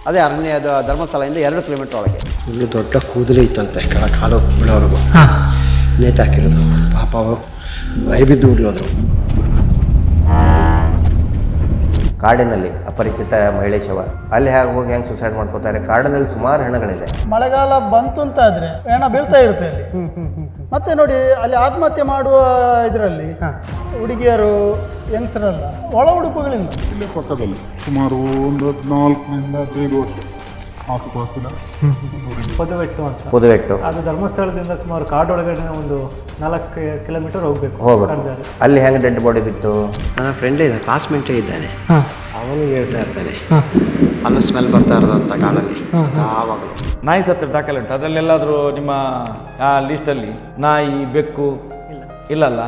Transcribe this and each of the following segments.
ಅದೇ ಅರಣ್ಯದ ಧರ್ಮಸ್ಥಳದಿಂದ 2 ಕಿಲೋಮೀಟರ್ ಒಳಗೆ. ಇಲ್ಲಿ ದೊಡ್ಡ ಕೂದಲು ಇತ್ತಂತೆ, ಕಾಲು ಬಿಡೋರ್ಗು ನೇತಾಕಿರೋದು. ಪಾಪ ಅವರು ಭಯಬಿದ್ದು ಉಳಿಯೋದ್ರು. ಕಾಡಿನಲ್ಲಿ ಅಪರಿಚಿತ ಮಹಿಳೆ ಶವ. ಅಲ್ಲಿ ಹೋಗಿ ಹೆಂಗೆ ಸುಸೈಡ್ ಮಾಡ್ಕೋತಾರೆ? ಕಾಡಿನಲ್ಲಿ ಸುಮಾರು ಹೆಣಗಳಿದೆ. ಮಳೆಗಾಲ ಬಂತು ಅಂತ ಆದ್ರೆ ಹೆಣ ಬೀಳ್ತಾ ಇರುತ್ತೆ ಅಲ್ಲಿ. ಮತ್ತೆ ನೋಡಿ ಅಲ್ಲಿ ಆತ್ಮಹತ್ಯೆ ಮಾಡುವ ಇದರಲ್ಲಿ ಹುಡುಗಿಯರು ಯಂಗ್ಸರಲ್ಲ ಒಳ ಉಡುಪುಗಳಿಂದ. ಇಲ್ಲೇ ಪಕ್ಕದಲ್ಲಿ ಸುಮಾರು ಒಂದು 4-5 ವರ್ಷ ಆಸುಪಾಸಿನ ಪುದುವೆಟ್ಟು ಅದು ಧರ್ಮಸ್ಥಳದಿಂದ ಸುಮಾರು ಕಾಡೊಳಗಡೆ ಒಂದು 4 ಕಿಲೋಮೀಟರ್ ಹೋಗ್ಬೇಕು. ಅಲ್ಲಿ ಹೆಂಗೆ ಡೆಡ್ ಬಾಡಿ ಬಿತ್ತು? ನನ್ನ ಫ್ರೆಂಡೇ ಇದೆ, ಕ್ಲಾಸ್ಮೇಟೇ ಇದ್ದಾನೆ. ಅವನು ಹೇಳ್ತಾ ಇರ್ತಾನೆ ಅಲ್ಲಿ ಸ್ಮೆಲ್ ಬರ್ತಾ ಇರೋದಂತ ಕಾಡಲ್ಲಿ ಆವಾಗಲೂ. ನಾಯಿ ಸತ್ತ ದಾಖಲೆ ಉಂಟು ಅದರಲ್ಲೆಲ್ಲಾದರೂ ನಿಮ್ಮ ಆ ಲೀಸ್ಟಲ್ಲಿ ನಾಯಿ ಬೆಕ್ಕು ಇಲ್ಲಲ್ಲ?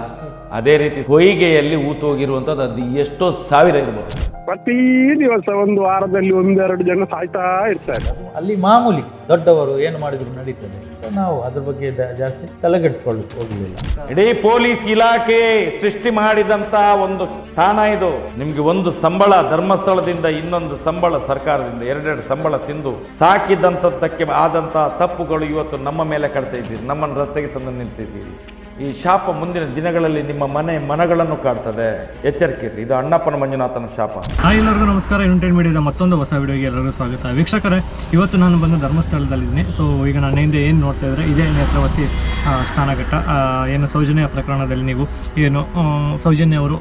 ಅದೇ ರೀತಿ ಹೊಯ್ಗೆಯಲ್ಲಿ ಹೋಗಿರುವಂಥದ್ದು ಅದು ಎಷ್ಟೋ ಸಾವಿರ ಇರ್ಬೋದು. ಪ್ರತಿ ದಿವಸ ಒಂದು ವಾರದಲ್ಲಿ 1-2 ಜನ ಸಾಯ್ತಾ ಇರ್ತಾರೆ. ಅಲ್ಲಿ ಮಾಮೂಲಿ ದೊಡ್ಡವರು ಏನು ಮಾಡಿದ್ರು ನಡೀತದೆ. ನಾವು ಅದ್ರ ಬಗ್ಗೆ ಜಾಸ್ತಿ ತಲೆಗೆಡಿಸ್ಕೊಳ್ಳಿಕ್ಕೆ ಹೋಗಲಿಲ್ಲ. ಇಡೀ ಪೊಲೀಸ್ ಇಲಾಖೆ ಸೃಷ್ಟಿ ಮಾಡಿದಂತ ಒಂದು ಸ್ಥಾನ ಇದು. ನಿಮ್ಗೆ ಒಂದು ಸಂಬಳ ಧರ್ಮಸ್ಥಳದಿಂದ, ಇನ್ನೊಂದು ಸಂಬಳ ಸರ್ಕಾರದಿಂದ, 2 ಸಂಬಳ ತಿಂದು ಸಾಕಿದಂಥದ್ದಕ್ಕೆ ಆದಂತ ತಪ್ಪುಗಳು ಇವತ್ತು ನಮ್ಮ ಮೇಲೆ ಕಟ್ತಾ ಇದ್ದೀರಿ, ನಮ್ಮನ್ನು ರಸ್ತೆಗೆ ತಂದು ನಿಲ್ಲಿಸಿದ್ದೀರಿ. ಈ ಶಾಪ ಮುಂದಿನ ದಿನಗಳಲ್ಲಿ ನಿಮ್ಮ ಮನಗಳನ್ನು ಕಾಡ್ತದೆ. ಎಚ್ಚರಿಕೆಯಿರಿ, ಇದು ಅಣ್ಣಪ್ಪನ ಮಂಜುನಾಥನ ಶಾಪ. ಎಲ್ಲರಿಗೂ ನಮಸ್ಕಾರ. ಎಂಟರ್ಟೈನ್ ಮೀಡಿಯಾದ ಮತ್ತೊಂದು ಹೊಸ ವಿಡಿಯೋಗೆ ಎಲ್ಲರಿಗೂ ಸ್ವಾಗತ. ವೀಕ್ಷಕರೇ, ಇವತ್ತು ನಾನು ಬಂದು ಧರ್ಮಸ್ಥಳದಲ್ಲಿದ್ದೀನಿ. ಸೊ ಈಗ ನನ್ನ ಹಿಂದೆ ಏನು ನೋಡ್ತಾ ಇದ್ದರೆ ಇದೇ ನೇತ್ರಾವತಿ ಸ್ನಾನಘಟ್ಟ. ಏನು ಸೌಜನ್ಯ ಪ್ರಕರಣದಲ್ಲಿ ನೀವು ಏನು ಸೌಜನ್ಯ ಅವರು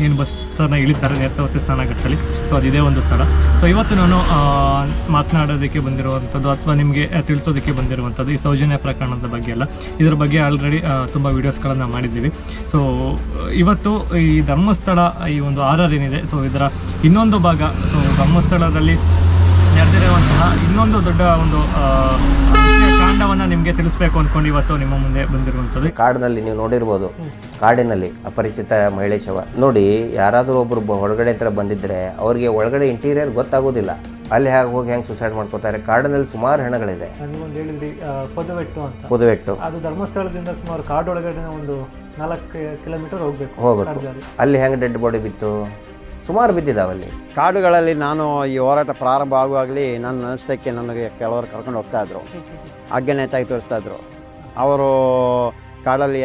ಏನು ಬಸ್ಸನ್ನು ಇಳಿತಾರೆ ನೇತ್ರಾವತಿ ಸ್ನಾನಘಟ್ಟದಲ್ಲಿ. ಸೊ ಅದಿದೇ ಒಂದು ಸ್ಥಳ. ಸೊ ಇವತ್ತು ನಾನು ಮಾತನಾಡೋದಕ್ಕೆ ಬಂದಿರುವಂಥದ್ದು ಅಥವಾ ನಿಮಗೆ ತಿಳಿಸೋದಕ್ಕೆ ಬಂದಿರುವಂಥದ್ದು ಈ ಸೌಜನ್ಯ ಪ್ರಕರಣದ ಬಗ್ಗೆ ಅಲ್ಲ. ಇದರ ಬಗ್ಗೆ ಆಲ್ರೆಡಿ ತುಂಬ ವೀಡಿಯೋಸ್ಗಳನ್ನು ಮಾಡಿದ್ದೀವಿ. ಸೊ ಇವತ್ತು ಈ ಧರ್ಮಸ್ಥಳ ಈ ಒಂದು ಆರ್ಆರ್ ಏನಿದೆ, ಸೊ ಇದರ ಇನ್ನೊಂದು ಭಾಗ, ಸೊ ಧರ್ಮಸ್ಥಳದಲ್ಲಿ ನಡೆದಿರುವಂತಹ ಇನ್ನೊಂದು ದೊಡ್ಡ ಒಂದು ಕಾಂಡವನ್ನು ನಿಮಗೆ ತಿಳಿಸ್ಬೇಕು ಅಂದ್ಕೊಂಡು ಇವತ್ತು ನಿಮ್ಮ ಮುಂದೆ ಬಂದಿರುವಂಥದ್ದು. ಕಾಡಿನಲ್ಲಿ ನೀವು ನೋಡಿರ್ಬೋದು, ಕಾಡಿನಲ್ಲಿ ಅಪರಿಚಿತ ಮಹಿಳೆ ಶವ. ನೋಡಿ, ಯಾರಾದರೂ ಒಬ್ಬರು ಹೊರಗಡೆ ಹತ್ರ ಬಂದಿದ್ದರೆ ಅವ್ರಿಗೆ ಒಳಗಡೆ ಇಂಟೀರಿಯರ್ ಗೊತ್ತಾಗೋದಿಲ್ಲ. ಅಲ್ಲಿ ಹೋಗಿ ಹೆಂಗೆ ಸುಸೈಡ್ ಮಾಡ್ಕೋತಾರೆ? ಕಾಡಿನಲ್ಲಿ ಸುಮಾರು ಹೆಣಗಳಿದೆ. ನನಗೊಂದು ಹೇಳಿದ್ರಿ ಪುದುವೆಟ್ಟು ಅದು ಧರ್ಮಸ್ಥಳದಿಂದ ಸುಮಾರು ಕಾಡೊಳಗಡೆ ಒಂದು 4 ಕಿಲೋಮೀಟರ್ ಹೋಗ್ಬೇಕು. ಅಲ್ಲಿ ಹೆಂಗೆ ಡೆಡ್ ಬಾಡಿ ಬಿತ್ತು? ಸುಮಾರು ಬಿದ್ದಿದ್ದಾವಲ್ಲಿ. ಕಾಡುಗಳಲ್ಲಿ ನಾನು ಈ ಹೋರಾಟ ಪ್ರಾರಂಭ ಆಗುವಾಗಲೇ ನನ್ನ ಅನಿಷ್ಟಕ್ಕೆ ನನಗೆ ಕೆಲವರು ಕರ್ಕೊಂಡು ಹೋಗ್ತಾಯಿದ್ರು, ಆಜ್ಞೆ ನೇತಾಗಿ ತೋರಿಸ್ತಾಯಿದ್ರು. ಅವರು ಕಾಡಲ್ಲಿ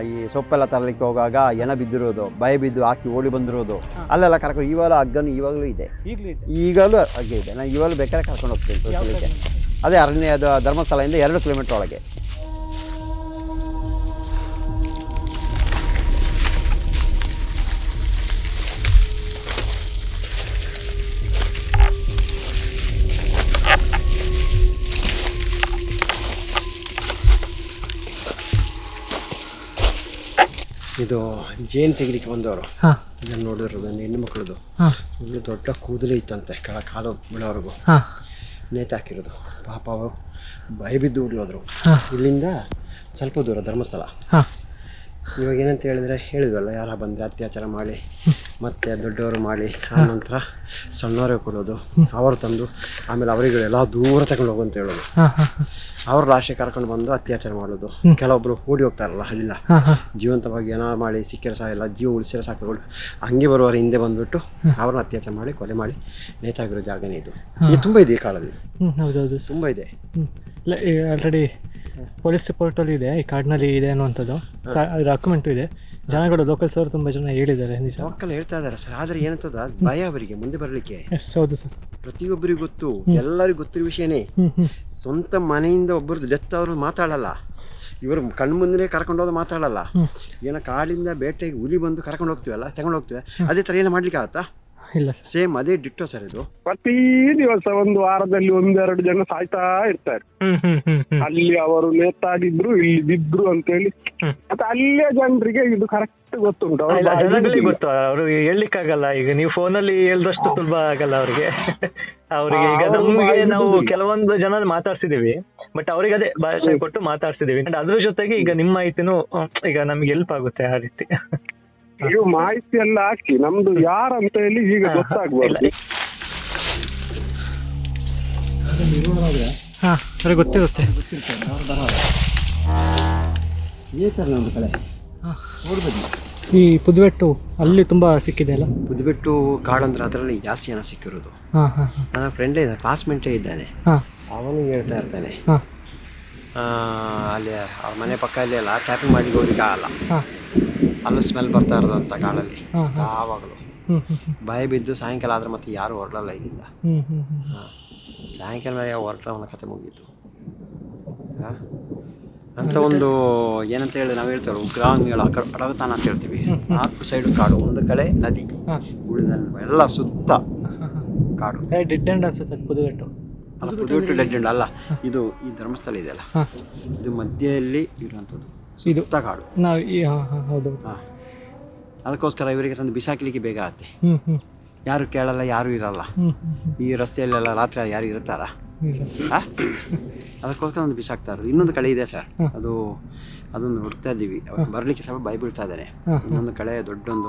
ಈ ಸೊಪ್ಪೆಲ್ಲ ತರಲಿಕ್ಕೆ ಹೋಗಾಗ ಬಿದ್ದಿರೋದು, ಭಯ ಬಿದ್ದು ಹಾಕಿ ಓಡಿ ಬಂದಿರೋದು, ಅಲ್ಲೆಲ್ಲ ಕರ್ಕೊಂಡು ಇವಾಗಲೂ ಹಗ್ಗನು ಇವಾಗಲೂ ಇದೆ, ಈಗಲೂ ಹಗ್ಗ ಇದೆ. ನಾನು ಇವಾಗಲೂ ಬೇಕಾದ್ರೆ ಕರ್ಕೊಂಡು ಹೋಗ್ತೀನಿ ತೋರಿಸಲಿಕ್ಕೆ. ಅದೇ ಅರಣ್ಯದ ಧರ್ಮಸ್ಥಳದಿಂದ 2 ಕಿಲೋಮೀಟರ್ ಒಳಗೆ. ಇದು ಜೇನು ತೆಗಿಲಿಕ್ಕೆ ಬಂದವರು. ಇದನ್ನು ನೋಡಿರೋದು ಹೆಣ್ಣು ಮಕ್ಕಳದು. ಇಲ್ಲಿ ದೊಡ್ಡ ಕೂದಲು ಇತ್ತಂತೆ, ಕಾಲು ಬಿಡೋರ್ಗು ನೇತಾಕಿರೋದು. ಪಾಪ ಅವರು ಭಯಬಿದ್ದು ಉಳಿಯೋದ್ರು. ಇಲ್ಲಿಂದ ಸ್ವಲ್ಪ ದೂರ ಧರ್ಮಸ್ಥಳ. ಇವಾಗ ಏನಂತ ಹೇಳಿದ್ವಲ್ಲ, ಯಾರ ಬಂದರೆ ಅತ್ಯಾಚಾರ ಮಾಡಿ ಮತ್ತು ದೊಡ್ಡವರು ಮಾಡಿ ಆನಂತರ ಸಣ್ಣವರಿಗೆ ಕೊಡೋದು, ಅವರು ತಂದು ಆಮೇಲೆ ಅವರಿಗೆಲ್ಲ ದೂರ ತಗೊಂಡು ಹೋಗು ಅಂತ ಹೇಳೋದು. ಅವ್ರ ಲಾಸ್ಟಿಗೆ ಕರ್ಕೊಂಡು ಬಂದು ಅತ್ಯಾಚಾರ ಮಾಡೋದು. ಕೆಲವೊಬ್ಬರು ಓಡಿ ಹೋಗ್ತಾರಲ್ಲ, ಅಲ್ಲಿಲ್ಲ ಜೀವಂತವಾಗಿ ಏನಾರು ಮಾಡಿ ಸಿಕ್ಕಿರೋ ಸಾಯಿಲ್ಲ, ಜೀವ ಉಳಿಸಿರೋ ಸಾಕುಗಳು ಹಂಗೆ ಬರುವವರು ಹಿಂದೆ ಬಂದುಬಿಟ್ಟು ಅವ್ರನ್ನ ಅತ್ಯಾಚಾರ ಮಾಡಿ ಕೊಲೆ ಮಾಡಿ ನೇತಾಗಿರೋ ಜಾಗನೇ ಇದು. ತುಂಬ ಇದೆ ಈ ಕಾಲದಲ್ಲಿ. ಹೌದೌದು, ತುಂಬ ಇದೆ. ಇಲ್ಲ, ಆಲ್ರೆಡಿ ಪೊಲೀಸ್ ರಿಪೋರ್ಟಲ್ಲಿ ಇದೆ ಈ ಕಾಡಿನಲ್ಲಿ ಇದೆ ಅನ್ನುವಂಥದ್ದು, ಡಾಕ್ಯುಮೆಂಟು ಇದೆ. ಜನಗಳು ಲೋಕಲ್ಸ್ ಅವರು ತುಂಬ ಜನ ಹೇಳಿದ್ದಾರೆ. ನಿಜ ಲೋಕಲ್ ಹೇಳ್ತಾ ಇದ್ದಾರೆ ಸರ್, ಆದರೆ ಏನಂತದ ಭಯ ಅವರಿಗೆ ಮುಂದೆ ಬರಲಿಕ್ಕೆ. ಹೌದು ಸರ್, ಪ್ರತಿಯೊಬ್ಬರಿಗೂ ಗೊತ್ತು, ಎಲ್ಲರಿಗೂ ಗೊತ್ತಿರೋ ವಿಷಯನೇ. ಸ್ವಂತ ಮನೆಯಿಂದ ಒಬ್ಬರದ್ದು ಡೆತ್ ಅವರು ಮಾತಾಡಲ್ಲ, ಇವರು ಕಣ್ಣು ಮುಂದೆ ಕರ್ಕೊಂಡು ಹೋದ ಮಾತಾಡಲ್ಲ. ಏನೋ ಕಾಡಿಂದ ಬೇಟೆಗೆ ಹುಲಿ ಬಂದು ಕರ್ಕೊಂಡು ಹೋಗ್ತೀವಲ್ಲ, ತಗೊಂಡು ಹೋಗ್ತೀವಿ, ಅದೇ ಥರ ಏನೋ ಮಾಡ್ಲಿಕ್ಕೆ ಆಗುತ್ತಾ? ಇಲ್ಲ ಸರ್, ಸೇಮ್ ಅದೇ ಡಿಟ್ಟೋ ಸರ್ ಇದು. ಪ್ರತಿ ದಿವಸ ಒಂದು ವಾರದಲ್ಲಿ 1-2 ಜನ ಸಾಯ್ತಾ ಇರ್ತಾರೆ. ಅಲ್ಲಿ ಅವರು ನೇತಾಗಿದ್ರು, ಇಲ್ಲಿ ಬಿದ್ರು ಅಂತೇಳಿ. ಮತ್ತೆ ಅಲ್ಲೇ ಜನರಿಗೆ ಇದು ಕರೆಕ್ಟ್ ಗೊತ್ತುಂಟು, ಗೊತ್ತು. ಅವರು ಹೇಳಲಿಕ್ಕಾಗಲ್ಲ. ಈಗ ನೀವು ಫೋನಲ್ಲಿ ಹೇಳಿದಷ್ಟು ಸುಲಭ ಆಗಲ್ಲ ಅವ್ರಿಗೆ. ಈಗ ನಮಗೆ ನಾವು ಕೆಲವೊಂದು ಜನ ಮಾತಾಡ್ಸಿದೀವಿ, ಬಟ್ ಅವ್ರಿಗೆ ಅದೇ ಭಾಷೆ ಕೊಟ್ಟು ಮಾತಾಡ್ಸಿದೀವಿ. ಅದ್ರ ಜೊತೆಗೆ ಈಗ ನಿಮ್ಮ ಮಾಹಿತಿನೂ ಈಗ ನಮ್ಗೆ ಹೆಲ್ಪ್ ಆಗುತ್ತೆ ಆ ರೀತಿ. ನೀವು ಮಾಹಿತಿ ಎಲ್ಲ ಹಾಕಿ ನಮ್ದು ಯಾರಂತ ಹೇಳಿ ಈಗ ಗೊತ್ತಾಗ್ಬಾರ್ದು. ಅವ್ರಿಗೆ ಗೊತ್ತಿರುತ್ತೆ. ಈ ಥರ ನಮ್ಮ ಕಡೆ ನೋಡ್ಬೋದು. ಈ ಪುದುವೆಟ್ಟು ಅಲ್ಲಿ ತುಂಬ ಸಿಕ್ಕಿದೆ ಅಲ್ಲ? ಪುದುಬೆಟ್ಟು ಕಾಡು ಅಂದರೆ ಅದರಲ್ಲಿ ಜಾಸ್ತಿ ಜನ ಸಿಕ್ಕಿರೋದು. ಹಾಂ ಹಾಂ ನನ್ನ ಫ್ರೆಂಡೇ ಇದ್ದಾನೆ, ಕ್ಲಾಸ್ಮೇಟೇ ಇದ್ದಾನೆ, ಹಾಂ ಅವನು ಹೇಳ್ತಾ ಇರ್ತಾನೆ ಹಾಂ ಅಲ್ಲಿ ಅವ್ರ ಮನೆ ಪಕ್ಕದಲ್ಲಿ ಎಲ್ಲ ಟ್ಯಾಪಿಂಗ್ ಮಾಡಿ ಹೋಗ್ಲಿಕ್ಕೆ ಆಗಲ್ಲ, ಹಾಂ ಅಲ್ಲೂ ಸ್ಮೆಲ್ ಬರ್ತಾ ಇರೋದು ಅಂತ ಕಾಡಲ್ಲಿ ಹಾಂ ಹಾಂ ಯಾವಾಗಲೂ. ಹ್ಞೂ ಹ್ಞೂ ಭಯ ಬಿದ್ದು ಸಾಯಂಕಾಲ ಆದರೆ ಮತ್ತೆ ಯಾರು ಹೊರಡಲ್ಲ ಇಲ್ಲಿಂದ. ಹ್ಞೂ ಹ್ಞೂ ಹ್ಞೂ ಹಾಂ, ಸಾಯಂಕಾಲ ಮೇಲೆ ಹೊರಟ್ರೆ ಅವನ ಕತೆ ಮುಗೀತು. ಹಾಂ, ಅಂತ ಒಂದು ಏನಂತ ಹೇಳಿದ್ರೆ ನಾವು ಹೇಳ್ತೇವೆ ಉಗ್ರಾಂಗಿಗಳ ಅಡಗತಾನ ಅಂತ ಹೇಳ್ತೀವಿ. 4 ಸೈಡು ಕಾಡು, ಒಂದು ಕಡೆ ನದಿ, ಹಾಂ ಉಳಿದ ಎಲ್ಲ ಸುತ್ತ ಕಾಡು. ಡೆಡ್ ಎಂಡ್ ಅನ್ಸುತ್ತೆ ಪುದುವೆಟ್ಟು. ಅಲ್ಲ, ಪುದುವೆಟ್ಟು ಡೆಡ್ ಎಂಡ್ ಅಲ್ಲ, ಇದು ಈ ಧರ್ಮಸ್ಥಳ ಇದೆಯಲ್ಲ, ಹಾಂ ಇದು ಮಧ್ಯೆಯಲ್ಲಿ ಇರುವಂಥದ್ದು ಇದು ಸುತ್ತ ಕಾಡು. ನಾವು ಈ ಹಾಂ ಹಾಂ ಹೌದು. ಹಾಂ, ಅದಕ್ಕೋಸ್ಕರ ಇವರಿಗೆ ತಂದು ಬಿಸಾಕಲಿಕ್ಕೆ ಬೇಗ ಆಗುತ್ತೆ. ಹ್ಞೂ ಹ್ಞೂ ಯಾರು ಕೇಳಲ್ಲ, ಯಾರೂ ಇರಲ್ಲ. ಹ್ಞೂ ಈ ರಸ್ತೆಯಲ್ಲೆಲ್ಲ ರಾತ್ರಿ ಯಾರು ಇರ್ತಾರ? ಹ್ಞೂ ಹಾಂ, ಅದಕ್ಕೋಸ್ಕರ ಒಂದು ಬಿಸಾಕ್ತಾ ಇರೋದು. ಇನ್ನೊಂದು ಕಡೆ ಇದೆ ಸರ್, ಅದನ್ನು ಹುಡುಕ್ತಾ ಇದ್ದೀವಿ, ಬರಲಿಕ್ಕೆ ಸ್ವಲ್ಪ ಭಯ ಬೀಳ್ತಾ ಇದ್ದಾರೆ. ಇನ್ನೊಂದು ಕಡೆ ದೊಡ್ಡೊಂದು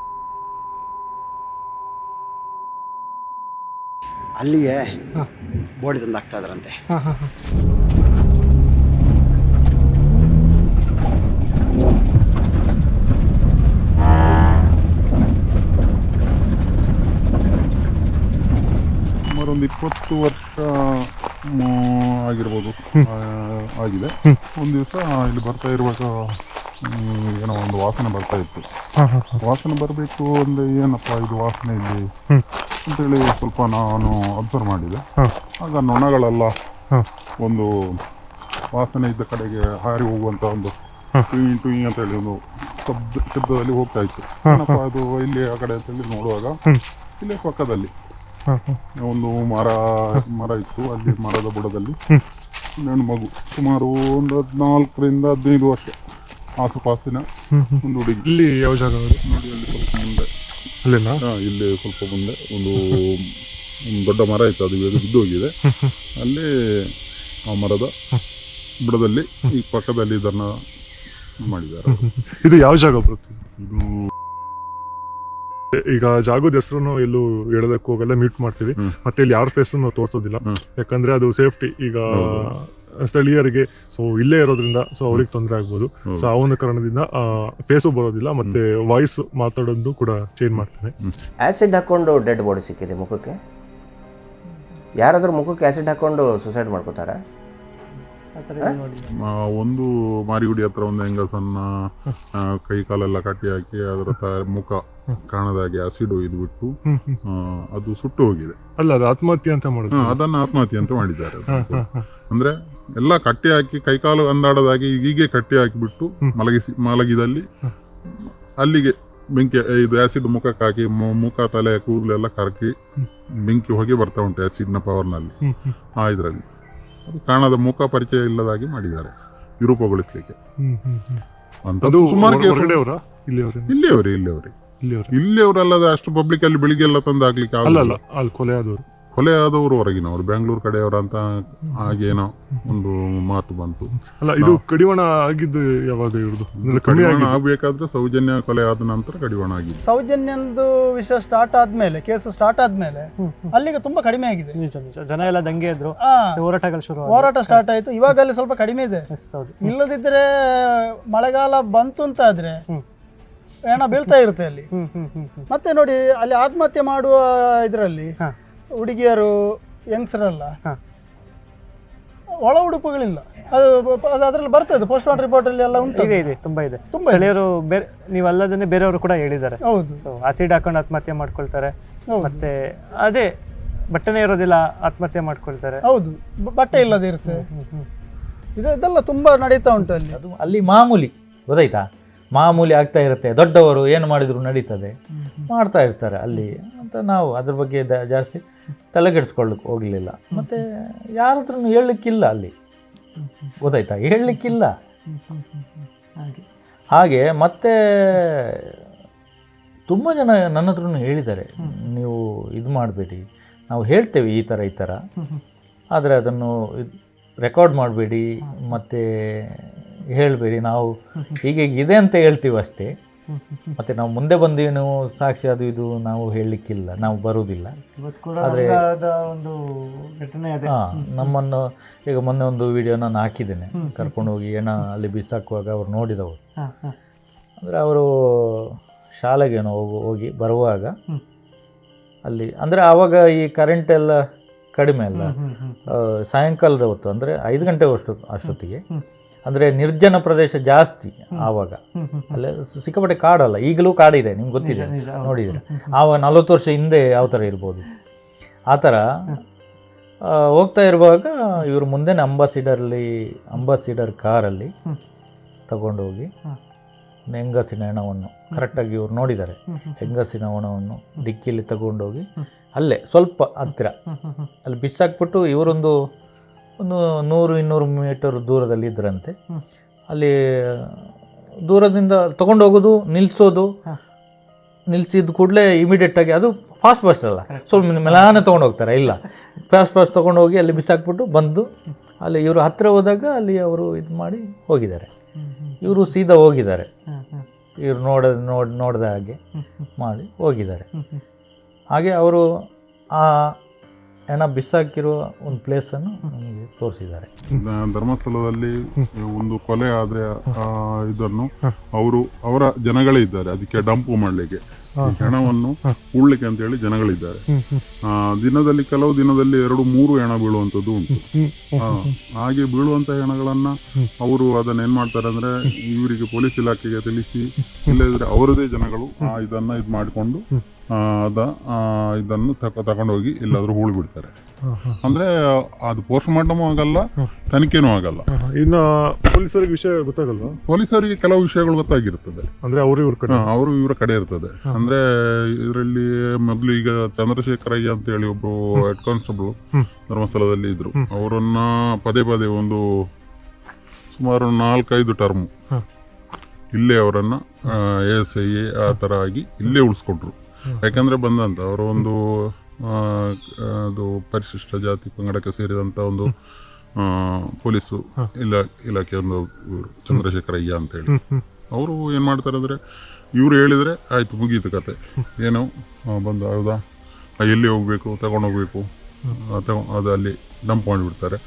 ಅಲ್ಲಿಗೆ ಬೋಡಿ ತಂದು ಹಾಕ್ತಾ ಇದ್ರಂತೆ. ಹಾಂ ಹಾಂ ಹಾಂ ಸುಮಾರು ಒಂದು 20 ವರ್ಷ ಆಗಿರ್ಬೋದು, ಆಗಿದೆ. ಒಂದು ದಿವಸ ಇಲ್ಲಿ ಬರ್ತಾ ಇರುವಾಗ ಏನೋ ಒಂದು ವಾಸನೆ ಬರ್ತಾ ಇತ್ತು. ವಾಸನೆ ಬರಬೇಕು ಅಂದರೆ ಏನಪ್ಪ ಇದು ವಾಸನೆ ಇಲ್ಲಿ ಅಂತೇಳಿ ಸ್ವಲ್ಪ ನಾನು ಅಬ್ಸರ್ವ್ ಮಾಡಿದೆ. ಆಗ ನೊಣಗಳೆಲ್ಲ ಒಂದು ವಾಸನೆ ಇದ್ದ ಕಡೆಗೆ ಹಾರಿ ಹೋಗುವಂಥ ಒಂದು ಟುಯಿ ಟುಯಿ ಅಂತೇಳಿ ಒಂದು ಶಬ್ದದಲ್ಲಿ ಹೋಗ್ತಾ ಇತ್ತು. ಏನಪ್ಪ ಅದು ಇಲ್ಲಿ ಆ ಕಡೆ ಅಂತೇಳಿ ನೋಡುವಾಗ ಇಲ್ಲೇ ಪಕ್ಕದಲ್ಲಿ ಒಂದು ಮರ ಇತ್ತು. ಅಲ್ಲಿ ಮರದ ಬುಡದಲ್ಲಿ ಹೆಣ್ಣು ಮಗು, ಸುಮಾರು ಒಂದು 14ರಿಂದ 15 ವರ್ಷ ಆಸುಪಾಸಿನ ಒಂದು ಹುಡುಗಿ. ಇಲ್ಲಿ ಯಾವ ಜಾಗ ನೋಡಿ, ಅಲ್ಲಿ ಸ್ವಲ್ಪ ಮುಂದೆ, ಅಲ್ಲೇನಾ? ಇಲ್ಲಿ ಸ್ವಲ್ಪ ಮುಂದೆ ಒಂದು ದೊಡ್ಡ ಮರ ಇತ್ತು, ಅದು ಇವಾಗ ಬಿದ್ದೋಗಿದೆ. ಅಲ್ಲಿ ಆ ಮರದ ಬುಡದಲ್ಲಿ ಈ ಪಕ್ಕದಲ್ಲಿ ಇದನ್ನ ಮಾಡಿದ್ದಾರೆ. ಇದು ಯಾವ ಜಾಗ ಬರುತ್ತೆ? ಇದು ಈಗ ಜಾಗದ ಹೆಸರು ಎಲ್ಲೂ ಹೇಳೋದಕ್ಕೆ ಹೋಗಲ್ಲ, ಮ್ಯೂಟ್ ಮಾಡ್ತೀವಿ. ಮತ್ತೆ ಇಲ್ಲಿ ಯಾರ ಫೇಸ್ ತೋರಿಸೋದಿಲ್ಲ, ಯಾಕಂದ್ರೆ ಅದು ಸೇಫ್ಟಿ. ಈಗ ಸ್ಥಳೀಯರಿಗೆ ಸೊ ಇಲ್ಲೇ ಇರೋದ್ರಿಂದ ಸೊ ಅವ್ರಿಗೆ ತೊಂದರೆ ಆಗ್ಬೋದು. ಸೊ ಆ ಒಂದು ಕಾರಣದಿಂದ ಫೇಸು ಬರೋದಿಲ್ಲ, ಮತ್ತೆ ವಾಯ್ಸ್ ಮಾತಾಡೋದು ಕೂಡ ಚೇಂಜ್ ಮಾಡ್ತೇನೆ. ಆ್ಯಸಿಡ್ ಹಾಕ್ಕೊಂಡು ಡೆಡ್ ಬಾಡಿ ಸಿಕ್ಕಿದೆ ಮುಖಕ್ಕೆ. ಯಾರಾದರೂ ಮುಖಕ್ಕೆ ಆ್ಯಸಿಡ್ ಹಾಕ್ಕೊಂಡು ಸುಸೈಡ್ ಮಾಡ್ಕೋತಾರಾ? ಒಂದು ಮಾರಿಗುಡಿ ಹತ್ರ ಒಂದು ಹೆಂಗಸನ್ನ ಕೈ ಕಾಲೆಲ್ಲ ಕಟ್ಟಿ ಹಾಕಿ ಅದರ ಮುಖ ಕಾಣದಾಗೆ ಆಸಿಡ್ ಒಯ್ದು ಬಿಟ್ಟು ಅದು ಸುಟ್ಟು ಹೋಗಿದೆ. ಅಲ್ಲ, ಅದು ಆತ್ಮಹತ್ಯೆ ಅಂತ ಮಾಡೋದು. ಅದನ್ನ ಆತ್ಮಹತ್ಯೆ ಅಂತ ಮಾಡಿದ್ದಾರೆ. ಅಂದ್ರೆ ಎಲ್ಲ ಕಟ್ಟಿ ಹಾಕಿ ಕೈಕಾಲು ಅಂದಾಡದಾಗಿ ಹೀಗೆ ಕಟ್ಟಿ ಹಾಕಿಬಿಟ್ಟು ಮಲಗಿದಲ್ಲಿ ಅಲ್ಲಿಗೆ ಬೆಂಕಿ, ಇದು ಆಸಿಡ್ ಮುಖಕ್ಕೆ ಹಾಕಿ ಮುಖ ತಲೆ ಕೂದಲೆಲ್ಲ ಕರಕಿ ಬೆಂಕಿ ಹೋಗಿ ಬರ್ತಾ ಉಂಟು ಆಸಿಡ್ನ ಪವರ್ನಲ್ಲಿ. ಆ ಇದರಲ್ಲಿ ಅದು ಕಾಣದ ಮುಖ ಪರಿಚಯ ಇಲ್ಲದಾಗಿ ಮಾಡಿದ್ದಾರೆ ವಿರೂಪಗೊಳಿಸ್ಲಿಕ್ಕೆ ಅಂತ. ಸುಮಾರು ಇಲ್ಲಿಯವರಲ್ಲದೆ ಅಷ್ಟು ಪಬ್ಲಿಕ್ ಅಲ್ಲಿ ಬೆಳಿಗ್ಗೆ ಎಲ್ಲ ತಂದು ಹಾಕ್ಲಿಕ್ಕೆ ಅಲ್ಲ, ಅಲ್ಲಿ ಕೊಲೆ ಆದವರು ಹೊರಗಿನವರು, ಬೆಂಗಳೂರು ಕಡೆಯವರು ಅಂತ ಹಾಗೇನೋ ಒಂದು ಮಾತು ಬಂತು. ಅಲ್ಲ, ಇದು ಕಡಿವಾಣ ಆಗಿದ್ದು ಯಾವಾಗ? ಇವ್ರದ್ದು ಕಡಿವಾಣ ಆಗ್ಬೇಕಾದ್ರೆ ಸೌಜನ್ಯ ಕೊಲೆ ಆದ ನಂತರ ಕಡಿವಾಣ ಆಗಿದೆ. ಸೌಜನ್ಯಂದು ವಿಷಯ ಸ್ಟಾರ್ಟ್ ಆದ್ಮೇಲೆ, ಕೇಸು ಸ್ಟಾರ್ಟ್ ಆದ್ಮೇಲೆ ಅಲ್ಲಿಗೆ ತುಂಬಾ ಕಡಿಮೆ ಆಗಿದೆ. ಜನ ಎಲ್ಲ ದಂಗೆ ಇದ್ರು, ಹೋರಾಟ ಸ್ಟಾರ್ಟ್ ಆಯ್ತು. ಇವಾಗ ಅಲ್ಲಿ ಸ್ವಲ್ಪ ಕಡಿಮೆ ಇದೆ. ಇಲ್ಲದಿದ್ರೆ ಮಳೆಗಾಲ ಬಂತು ಅಂತ ಆದ್ರೆ ಹೆಣ ಬೀಳ್ತಾ ಇರುತ್ತೆ ಅಲ್ಲಿ. ಮತ್ತೆ ನೋಡಿ, ಅಲ್ಲಿ ಆತ್ಮಹತ್ಯೆ ಮಾಡುವ ಇದರಲ್ಲಿ ಹುಡುಗಿಯರು, ಯಂಗ್ಸ್ರಲ್ಲ, ಒಳ ಉಡುಪುಗಳಿಲ್ಲ. ಅದು ಅದರಲ್ಲಿ ಬರ್ತದೆ, ಪೋಸ್ಟ್ ಮಾರ್ಟಮ್ ರಿಪೋರ್ಟ್ ಅಲ್ಲಿ ಎಲ್ಲ ಉಂಟು. ಇದೆ, ತುಂಬಾ ಇದೆ. ಸ್ಥಳೀಯರು ಬೇರೆ, ನೀವು ಅಲ್ಲದನ್ನೇ ಬೇರೆಯವರು ಕೂಡ ಹೇಳಿದ್ದಾರೆ. ಹೌದು, ಸೊ ಆಸಿಡ್ ಹಾಕೊಂಡು ಆತ್ಮಹತ್ಯೆ ಮಾಡ್ಕೊಳ್ತಾರೆ. ಮತ್ತೆ ಅದೇ ಬಟ್ಟೆನೇ ಇರೋದಿಲ್ಲ, ಆತ್ಮಹತ್ಯೆ ಮಾಡ್ಕೊಳ್ತಾರೆ. ಹೌದು, ಬಟ್ಟೆ ಇಲ್ಲದೆ ಇರುತ್ತೆ. ಇದೆಲ್ಲ ತುಂಬಾ ನಡೀತಾ ಉಂಟು ಅಲ್ಲಿ. ಅದು ಅಲ್ಲಿ ಮಾಮೂಲಿ, ಗೊತ್ತಾಯ್ತಾ? ಮಾಮೂಲಿ ಆಗ್ತಾ ಇರುತ್ತೆ. ದೊಡ್ಡವರು ಏನು ಮಾಡಿದ್ರು ನಡೀತದೆ, ಮಾಡ್ತಾ ಇರ್ತಾರೆ ಅಲ್ಲಿ ಅಂತ. ನಾವು ಅದ್ರ ಬಗ್ಗೆ ಜಾಸ್ತಿ ತಲೆಗೆಡಿಸ್ಕೊಳ್ಳಕ್ಕೆ ಹೋಗಲಿಲ್ಲ. ಮತ್ತು ಯಾರತ್ರ ಹೇಳಲಿಕ್ಕಿಲ್ಲ ಅಲ್ಲಿ, ಗೊತ್ತಾಯ್ತಾ? ಹೇಳಲಿಕ್ಕಿಲ್ಲ ಹಾಗೆ. ಮತ್ತು ತುಂಬ ಜನ ನನ್ನ ಹತ್ರನೂ ಹೇಳಿದ್ದಾರೆ, ನೀವು ಇದು ಮಾಡಬೇಡಿ, ನಾವು ಹೇಳ್ತೇವೆ ಈ ಥರ ಆದರೆ ಅದನ್ನು ರೆಕಾರ್ಡ್ ಮಾಡಬೇಡಿ, ಮತ್ತು ಹೇಳಬೇಡಿ, ನಾವು ಹೀಗೆ ಇದೆ ಅಂತ ಹೇಳ್ತೀವಿ ಅಷ್ಟೇ. ಮತ್ತು ನಾವು ಮುಂದೆ ಬಂದು ನೀವು ಸಾಕ್ಷಿ ಅದು ಇದು ನಾವು ಹೇಳಲಿಕ್ಕಿಲ್ಲ, ನಾವು ಬರುವುದಿಲ್ಲ. ಆದರೆ ನಮ್ಮನ್ನು ಈಗ ಮೊನ್ನೆ ಒಂದು ವಿಡಿಯೋ ನಾನು ಹಾಕಿದ್ದೇನೆ, ಕರ್ಕೊಂಡು ಹೋಗಿ ಹೆಣ ಅಲ್ಲಿ ಬಿಸಾಕುವಾಗ ಅವ್ರು ನೋಡಿದವರು. ಅಂದರೆ ಅವರು ಶಾಲೆಗೇನೋ ಹೋಗಿ ಬರುವಾಗ ಅಲ್ಲಿ ಅಂದರೆ ಆವಾಗ ಈ ಕರೆಂಟ್ ಎಲ್ಲ ಕಡಿಮೆ ಅಲ್ಲ, ಸಾಯಂಕಾಲದ ಹೊತ್ತು ಅಂದರೆ 5 ಗಂಟೆ ಅಷ್ಟೊತ್ತಿಗೆ, ಅಂದರೆ ನಿರ್ಜನ ಪ್ರದೇಶ ಜಾಸ್ತಿ ಆವಾಗ. ಅಲ್ಲೇ ಸಿಕ್ಕಾಪಟ್ಟೆ ಕಾಡಲ್ಲ, ಈಗಲೂ ಕಾಡಿದೆ, ನಿಮ್ಗೆ ಗೊತ್ತಿದೆ, ನೋಡಿದರೆ. ಆವಾಗ 40 ವರ್ಷ ಹಿಂದೆ ಯಾವ ಥರ ಇರ್ಬೋದು ಆ ಥರ ಹೋಗ್ತಾ ಇರುವಾಗ ಇವರು ಮುಂದೆ ಅಂಬಾಸಿಡರ್ ಕಾರಲ್ಲಿ ತಗೊಂಡೋಗಿ ಹೆಂಗಸಿನ ಹೆಣವನ್ನು ಕರೆಕ್ಟಾಗಿ ಇವ್ರು ನೋಡಿದ್ದಾರೆ. ಹೆಂಗಸಿನ ಹೆಣವನ್ನು ಡಿಕ್ಕಿಯಲ್ಲಿ ತಗೊಂಡೋಗಿ ಅಲ್ಲೇ ಸ್ವಲ್ಪ ಹತ್ತಿರ ಅಲ್ಲಿ ಬಿಸಾಕ್ಬಿಟ್ಟು ಇವರೊಂದು 100-200 ಮೀಟರ್ ದೂರದಲ್ಲಿ ಇದ್ರಂತೆ. ಅಲ್ಲಿ ದೂರದಿಂದ ತೊಗೊಂಡೋಗೋದು, ನಿಲ್ಲಿಸಿದ ಕೂಡಲೇ ಇಮಿಡಿಯೇಟಾಗಿ, ಅದು ಫಾಸ್ಟ್ ಅಲ್ಲ, ಸ್ವಲ್ಪ ಮೆಲಾನೆ ತೊಗೊಂಡೋಗ್ತಾರೆ, ಇಲ್ಲ ಫಾಸ್ಟ್ ತೊಗೊಂಡೋಗಿ ಅಲ್ಲಿ ಬಿಸಾಕ್ಬಿಟ್ಟು ಬಂದು ಅಲ್ಲಿ ಇವರು ಹತ್ತಿರ ಹೋದಾಗ ಅಲ್ಲಿ ಅವರು ಇದು ಮಾಡಿ ಹೋಗಿದ್ದಾರೆ. ಇವರು ಸೀದಾ ಹೋಗಿದ್ದಾರೆ, ಇವರು ನೋಡಿದ ಹಾಗೆ ಮಾಡಿ ಹೋಗಿದ್ದಾರೆ. ಹಾಗೆ ಅವರು ಆ ಹೆಣ ಬಿಸಾಕಿರುವ ಒಂದು ಪ್ಲೇಸನ್ನು ನಮಗೆ ತೋರಿಸಿದ್ದಾರೆ. ಧರ್ಮಸ್ಥಳದಲ್ಲಿ ಒಂದು ಕೊಲೆ ಆದರೆ ಇದನ್ನು ಅವರ ಜನಗಳೇ ಇದ್ದಾರೆ ಅದಕ್ಕೆ ಡಂಪು ಮಾಡಲಿಕ್ಕೆ, ಹೆಣವನ್ನು ಹೂಳ್ಲಿಕ್ಕೆ ಅಂತೇಳಿ ಜನಗಳಿದ್ದಾರೆ. ಕೆಲವು ದಿನದಲ್ಲಿ 2-3 ಹೆಣ ಬೀಳುವಂಥದ್ದು ಉಂಟು. ಹಾಗೆ ಬೀಳುವಂಥ ಹೆಣಗಳನ್ನ ಅವರು ಅದನ್ನ ಏನ್ ಮಾಡ್ತಾರೆ ಅಂದ್ರೆ ಇವರಿಗೆ ಪೊಲೀಸ್ ಇಲಾಖೆಗೆ ತಿಳಿಸಿ, ಇಲ್ಲದಿದ್ರೆ ಅವರದೇ ಜನಗಳು ಇದನ್ನ ಇದು ಮಾಡಿಕೊಂಡು ಇದನ್ನು ತಗೊಂಡೋಗಿ ಎಲ್ಲಾದ್ರೂ ಹೂಳು ಬಿಡ್ತಾರೆ. ಅಂದ್ರೆ ಅದು ಪೋಸ್ಟ್ ಮಾರ್ಟಮ್ ಆಗಲ್ಲ, ತನಿಖೆನೂ ಆಗಲ್ಲ. ಇನ್ನು ಪೊಲೀಸರಿಗೆ ವಿಷಯ ಗೊತ್ತಾಗಲ್ಲ, ಪೊಲೀಸರಿಗೆ ಕೆಲವು ವಿಷಯಗಳು ಗೊತ್ತಾಗಿರ್ತದೆ, ಅಂದ್ರೆ ಅವರು ಇವರ ಕಡೆ ಇರ್ತದೆ. ಅಂದ್ರೆ ಇದರಲ್ಲಿ ಮೊದಲು ಈಗ ಚಂದ್ರಶೇಖರಯ್ಯ ಅಂತ ಹೇಳಿ ಒಬ್ರು ಹೆಡ್ ಕಾನ್ಸ್ಟೇಬಲ್ ಧರ್ಮಸ್ಥಳದಲ್ಲಿ ಇದ್ರು. ಅವರನ್ನ ಪದೇ ಒಂದು ಸುಮಾರು 4-5 ಟರ್ಮ್ ಇಲ್ಲೇ ಅವರನ್ನ ASI ಆ ತರ ಆಗಿ ಇಲ್ಲೇ ಉಳಿಸ್ಕೊಟ್ರು. ಯಾಕಂದ್ರೆ ಬಂದಂತ ಅವರು ಒಂದು ಅದು ಪರಿಶಿಷ್ಟ ಜಾತಿ ಪಂಗಡಕ್ಕೆ ಸೇರಿದಂತ ಒಂದು ಪೊಲೀಸು ಇಲಾಖೆ ಒಂದು ಚಂದ್ರಶೇಖರಯ್ಯ ಅಂತ ಹೇಳಿ ಅವರು ಏನ್ ಮಾಡ್ತಾರೆ ಅಂದ್ರೆ ಇವ್ರು ಹೇಳಿದ್ರೆ ಆಯ್ತು ಮುಗೀತು ಕತೆ, ಏನೋ ಬಂದು ಹೌದಾ ಎಲ್ಲಿ ಹೋಗ್ಬೇಕು ತಗೊಂಡೋಗ್ಬೇಕು ಅದು ಅಲ್ಲಿ ಡಂಪ್ ಮಾಡಿಬಿಡ್ತಾರೆ.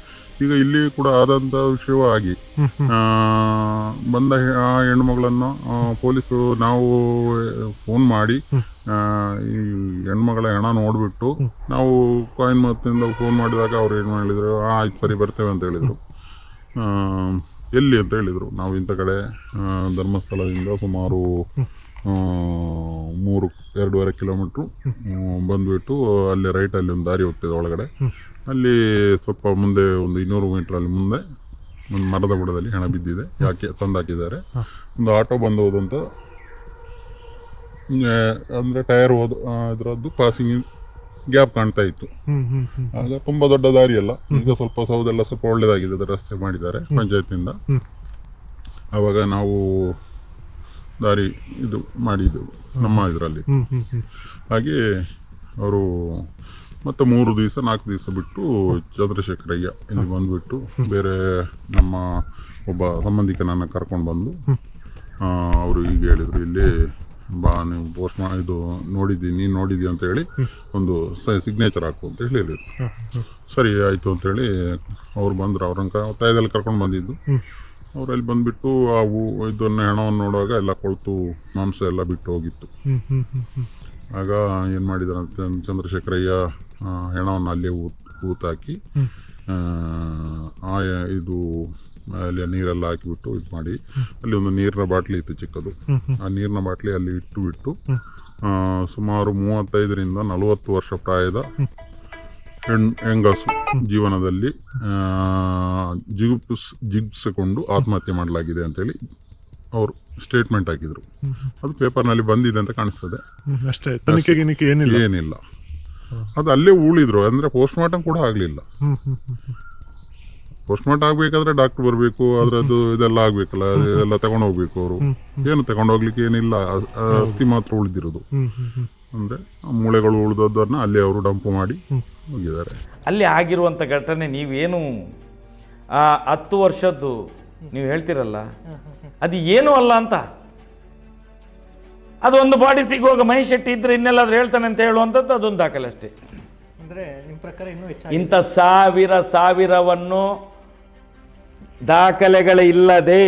ಈಗ ಇಲ್ಲಿ ಕೂಡ ಆದಂಥ ವಿಷಯವಾಗಿ ಬಂದ ಆ ಹೆಣ್ಮಗಳನ್ನು ಪೊಲೀಸರು ನಾವು ಫೋನ್ ಮಾಡಿ ಈ ಹೆಣ್ಮಗಳ ಹೆಣ ನೋಡಿಬಿಟ್ಟು ನಾವು ಕಾಯಿನ್ ಮತ್ತಿಂದ ಫೋನ್ ಮಾಡಿದಾಗ ಅವ್ರು ಏನು ಹೇಳಿದರು, ಆಯ್ತು ಸರಿ ಬರ್ತೇವೆ ಅಂತ ಹೇಳಿದರು. ಎಲ್ಲಿ ಅಂತ ಹೇಳಿದರು. ನಾವು ಇಂಥ ಕಡೆ ಧರ್ಮಸ್ಥಳದಿಂದ ಸುಮಾರು 2.5 ಕಿಲೋಮೀಟ್ರು ಬಂದುಬಿಟ್ಟು ಅಲ್ಲಿ ರೈಟಲ್ಲಿ ಒಂದು ದಾರಿ ಹೋಗ್ತಿದೆ ಒಳಗಡೆ. ಅಲ್ಲಿ ಸ್ವಲ್ಪ ಮುಂದೆ ಒಂದು 200 ಮೀಟ್ರಲ್ಲಿ ಮುಂದೆ ಒಂದು ಮರದ ಬುಡದಲ್ಲಿ ಹೆಣ ಬಿದ್ದಿದೆ, ಯಾಕೆ ತಂದಾಕಿದ್ದಾರೆ. ಒಂದು ಆಟೋ ಬಂದು ಹೋದಂತ ಅಂದರೆ ಟೈರ್ ಇದರದ್ದು ಪಾಸಿಂಗ್ ಗ್ಯಾಪ್ ಕಾಣ್ತಾ ಇತ್ತು. ಆಗ ತುಂಬ ದೊಡ್ಡ ದಾರಿ ಅಲ್ಲ, ಈಗ ಸ್ವಲ್ಪ ಸೌದೆಲ್ಲ ಸ್ವಲ್ಪ ಒಳ್ಳೆಯದಾಗಿದೆ, ರಸ್ತೆ ಮಾಡಿದ್ದಾರೆ ಪಂಚಾಯತ್ನಿಂದ. ಆವಾಗ ನಾವು ದಾರಿ ಇದು ಮಾಡಿದ್ದೆವು ನಮ್ಮ ಇದರಲ್ಲಿ. ಹಾಗೆ ಅವರು ಮತ್ತೆ 3-4 ದಿವಸ ಬಿಟ್ಟು ಚಂದ್ರಶೇಖರಯ್ಯ ಇಲ್ಲಿ ಬಂದುಬಿಟ್ಟು ಬೇರೆ ನಮ್ಮ ಒಬ್ಬ ಸಂಬಂಧಿಕನನ್ನು ಕರ್ಕೊಂಡು ಬಂದು ಅವರು ಈಗ ಹೇಳಿದರು, ಇಲ್ಲಿ ಬಾ ನೀವು ಪೋಸ್ಟ್ ಇದು ನೀನು ನೋಡಿದ್ದೀವಿ ಅಂತ ಹೇಳಿ ಒಂದು ಸಿಗ್ನೇಚರ್ ಹಾಕು ಅಂತ ಹೇಳಿದ್ರು. ಸರಿ ಆಯಿತು ಅಂತೇಳಿ ಅವ್ರು ಬಂದರು. ಅವ್ರನ್ನ ಒತ್ತಾಯದಲ್ಲಿ ಕರ್ಕೊಂಡು ಬಂದಿದ್ದು. ಅವರಲ್ಲಿ ಬಂದುಬಿಟ್ಟು ಅವು ಇದನ್ನು ಹೆಣವನ್ನು ನೋಡುವಾಗ ಎಲ್ಲ ಕೊಳ್ತು ಮಾಂಸ ಎಲ್ಲ ಬಿಟ್ಟು ಹೋಗಿತ್ತು. ಆಗ ಏನು ಮಾಡಿದಾರಂತೆ ಚಂದ್ರಶೇಖರಯ್ಯ ಹೆಣವನ್ನು ಅಲ್ಲೇ ಊತಾಕಿ ಇದು ಅಲ್ಲಿ ನೀರೆಲ್ಲ ಹಾಕಿಬಿಟ್ಟು ಇದು ಮಾಡಿ ಅಲ್ಲಿ ಒಂದು ನೀರಿನ ಬಾಟ್ಲಿ ಇತ್ತು ಚಿಕ್ಕದು. ಆ ನೀರಿನ ಬಾಟ್ಲಿ ಅಲ್ಲಿ ಇಟ್ಟುಬಿಟ್ಟು ಸುಮಾರು 35-40 ವರ್ಷ ಪ್ರಾಯದ ಹೆಂಗಸು ಜೀವನದಲ್ಲಿ ಜಿಗಿಸಿಕೊಂಡು ಆತ್ಮಹತ್ಯೆ ಮಾಡಲಾಗಿದೆ ಅಂತೇಳಿ ಅವರು ಸ್ಟೇಟ್ಮೆಂಟ್ ಹಾಕಿದರು. ಅದು ಪೇಪರ್ನಲ್ಲಿ ಬಂದಿದೆ ಅಂತ ಕಾಣಿಸ್ತದೆ ಅಷ್ಟೇ, ತನಿಖೆಗೆ ಏನಿಲ್ಲ. ಅದು ಅಲ್ಲೇ ಉಳಿದ್ರು, ಅಂದರೆ ಪೋಸ್ಟ್ ಮಾರ್ಟಮ್ ಕೂಡ ಆಗಲಿಲ್ಲ. ಪೋಸ್ಟ್ ಮಾರ್ಟಮ್ ಆಗಬೇಕಾದ್ರೆ ಡಾಕ್ಟರ್ ಬರಬೇಕು, ಅದರದ್ದು ಇದೆಲ್ಲ ಆಗಬೇಕಲ್ಲ, ಇದೆಲ್ಲ ತಗೊಂಡು ಹೋಗ್ಬೇಕು. ಅವರು ಏನು ತಗೊಂಡು ಹೋಗ್ಲಿಕ್ಕೆ ಏನಿಲ್ಲ, ಅಸ್ಥಿ ಮಾತ್ರ ಉಳಿದಿರೋದು. ಅಂದರೆ ಮೂಳೆಗಳು ಉಳಿದೋದನ್ನ ಅಲ್ಲಿ ಅವರು ಡಂಪು ಮಾಡಿ ಹೋಗಿದ್ದಾರೆ. ಅಲ್ಲಿ ಆಗಿರುವಂಥ ಘಟನೆ ನೀವೇನು 10 ವರ್ಷದ್ದು ನೀವು ಹೇಳ್ತಿರಲ್ಲ, ಅದು ಏನೂ ಅಲ್ಲ ಅಂತ. ಅದು ಒಂದು ಬಾಡಿ ಸಿಗುವಾಗ ಮಹೇಶ್ ಶೆಟ್ಟಿ ಇದ್ರೆ ಇನ್ನೆಲ್ಲಾದ್ರೂ ಹೇಳ್ತಾನೆ ಅಂತ ಹೇಳುವಂಥದ್ದು ಅದೊಂದು ದಾಖಲೆ ಅಷ್ಟೇ. ಅಂದರೆ ನಿಮ್ಮ ಪ್ರಕಾರ ಇನ್ನೂ ಇಂಥ ಸಾವಿರವನ್ನು ದಾಖಲೆಗಳೇ ಇಲ್ಲದೆ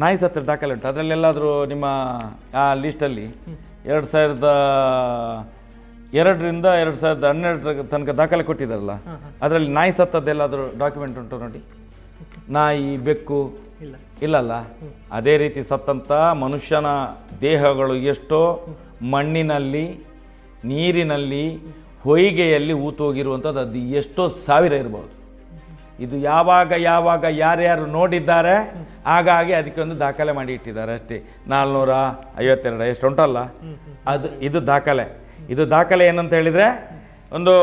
ನಾಯಿ ಸತ್ರ ದಾಖಲೆ ಉಂಟು. ಅದರಲ್ಲೆಲ್ಲಾದರೂ ನಿಮ್ಮ ಆ ಲೀಸ್ಟಲ್ಲಿ 2002ರಿಂದ 2012 ತನಕ ದಾಖಲೆ ಕೊಟ್ಟಿದ್ದಾರಲ್ಲ, ಅದರಲ್ಲಿ ನಾಯಿ ಸತ್ತದ್ದೆಲ್ಲಾದರೂ ಡಾಕ್ಯುಮೆಂಟ್ ಉಂಟು ನೋಡಿ? ನಾಯಿ, ಬೆಕ್ಕು ಇಲ್ಲಲ್ಲ. ಅದೇ ರೀತಿ ಸತ್ತಂಥ ಮನುಷ್ಯನ ದೇಹಗಳು ಎಷ್ಟೋ ಮಣ್ಣಿನಲ್ಲಿ, ನೀರಿನಲ್ಲಿ, ಹೊಯ್ಗೆಯಲ್ಲಿ ಹೂತೋಗಿರುವಂಥದ್ದು ಅದು ಎಷ್ಟೋ ಸಾವಿರ ಇರ್ಬೋದು. ಇದು ಯಾವಾಗ ಯಾರ್ಯಾರು ನೋಡಿದ್ದಾರೆ ಹಾಗಾಗಿ ಅದಕ್ಕೆ ಒಂದು ದಾಖಲೆ ಮಾಡಿ ಇಟ್ಟಿದ್ದಾರೆ ಅಷ್ಟೇ. 452 ಎಷ್ಟು ಉಂಟಲ್ಲ ಇದು ದಾಖಲೆ. ಇದು ದಾಖಲೆ ಏನಂತ ಹೇಳಿದರೆ, ಒಂದು